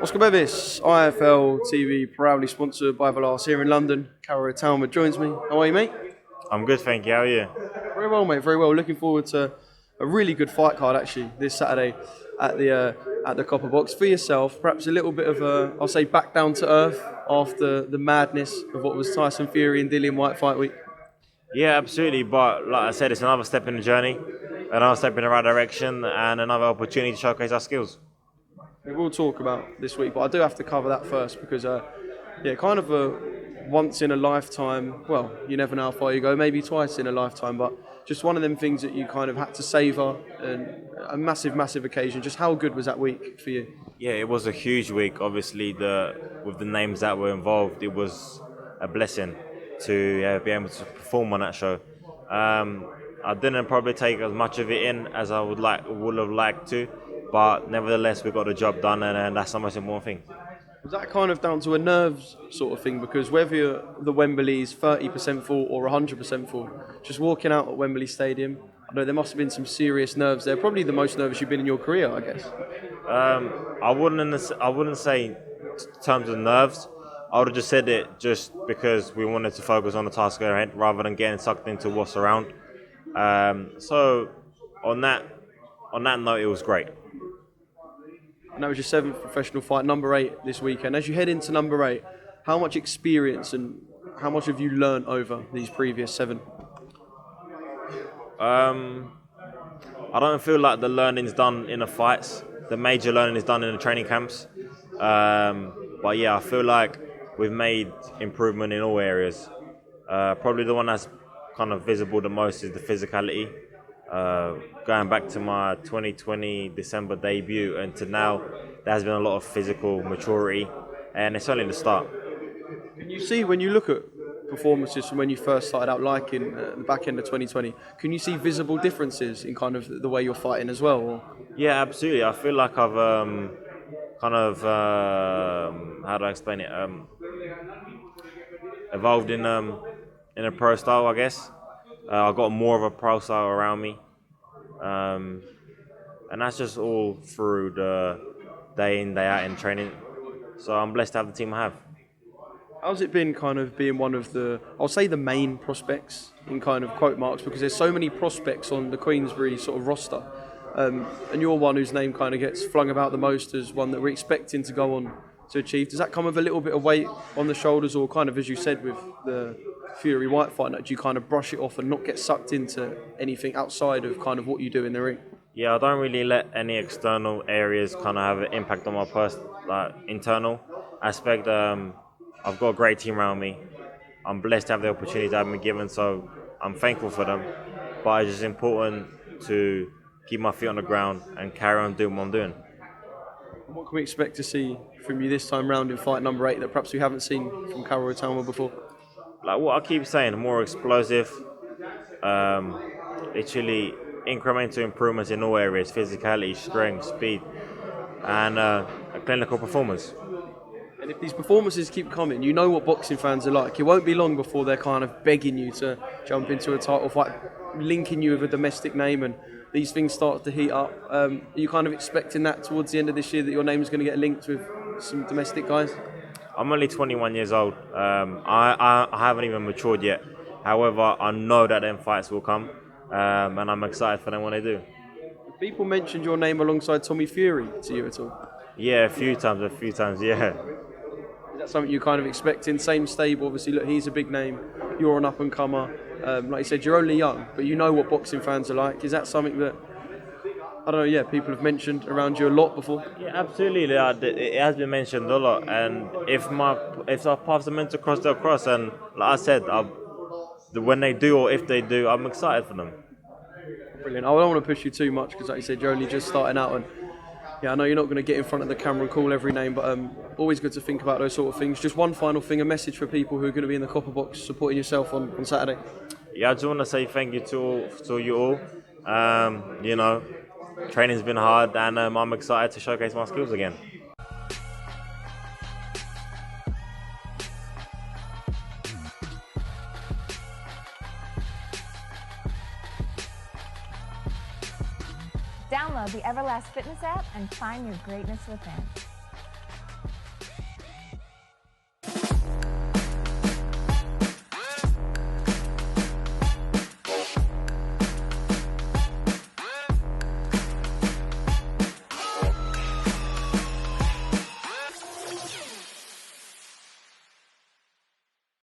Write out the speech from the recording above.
Oscar Bevis, IFL TV, proudly sponsored by Velas here in London. Karol Itauma joins me. How are you, mate? I'm good, thank you. How are you? Very well, mate. Very well. Looking forward to a really good fight card actually this Saturday at the Copper Box. For yourself, perhaps a little bit of I'll say back down to earth after the madness of what was Tyson Fury and Fury-Whyte fight week. Yeah, absolutely. But like I said, it's another step in the journey, another step in the right direction, and another opportunity to showcase our skills. We will talk about this week, but I do have to cover that first because, kind of a once in a lifetime. Well, you never know how far you go. Maybe twice in a lifetime, but just one of them things that you kind of had to savour, and a massive, massive occasion. Just how good was that week for you? Yeah, it was a huge week. Obviously, with the names that were involved, it was a blessing to be able to perform on that show. I didn't probably take as much of it in as I would have liked to, but nevertheless, we got the job done, and that's the most important thing. Was that kind of down to a nerves sort of thing? Because whether the Wembley's 30% full or 100% full, just walking out at Wembley Stadium, I know there must have been some serious nerves there. Probably the most nervous you've been in your career, I guess. I wouldn't say in terms of nerves. I would have just said it just because we wanted to focus on the task ahead rather than getting sucked into what's around. So on that note, it was great. And that was your 7th professional fight, number 8 this weekend. As you head into number 8, how much experience and how much have you learned over these previous 7? I don't feel like the learning's done in the fights. The major learning is done in the training camps. But yeah, I feel like we've made improvement in all areas. Probably the one that's kind of visible the most is the physicality. Going back to my 2020 December debut and to now, there has been a lot of physical maturity, and it's only the start. Can you see, when you look at performances from when you first started out, like in the back end of 2020, can you see visible differences in kind of the way you're fighting as well? Or? Yeah, absolutely. I feel like I've how do I explain it? Evolved in a pro style, I guess. I got more of a pro style around me, and that's just all through the day in, day out in training. So I'm blessed to have the team I have. How's it been kind of being one of the, I'll say the main prospects in kind of quote marks, because there's so many prospects on the Queensberry sort of roster, and you're one whose name kind of gets flung about the most as one that we're expecting to go on to achieve. Does that come with a little bit of weight on the shoulders, or kind of, as you said with the Fury-Whyte fight, do you kind of brush it off and not get sucked into anything outside of kind of what you do in the ring? Yeah, I don't really let any external areas kind of have an impact on my internal aspect. I've got a great team around me. I'm blessed to have the opportunity that I've been given, so I'm thankful for them. But it's just important to keep my feet on the ground and carry on doing what I'm doing. What can we expect to see from you this time round in fight number 8 that perhaps we haven't seen from Karol Itauma before? Like what I keep saying, more explosive, literally incremental improvements in all areas: physicality, strength, speed, and a clinical performance. And if these performances keep coming, you know what boxing fans are like. It won't be long before they're kind of begging you to jump into a title fight, linking you with a domestic name, and these things start to heat up. Are you kind of expecting that towards the end of this year, that your name is going to get linked with some domestic guys? I'm only 21 years old. I haven't even matured yet. However, I know that them fights will come, and I'm excited for them when they do. People mentioned your name alongside Tommy Fury to you at all? Yeah, a few times, yeah. Is that something you kind of expecting? Same stable, obviously. Look, he's a big name. You're an up-and-comer. Like you said, you're only young, but you know what boxing fans are like. Is that something that, I don't know, yeah, people have mentioned around you a lot before? Yeah, absolutely. It has been mentioned a lot, and if our paths are meant to cross, they'll cross. And like I said, when they do or if they do, I'm excited for them. Brilliant. I don't want to push you too much because, like you said, you're only just starting out, and yeah, I know you're not going to get in front of the camera and call every name, but always good to think about those sort of things. Just one final thing, a message for people who are going to be in the Copper Box supporting yourself on Saturday. Yeah, I just want to say thank you to you all. Training's been hard, and I'm excited to showcase my skills again. Download the Everlast Fitness app and find your greatness within.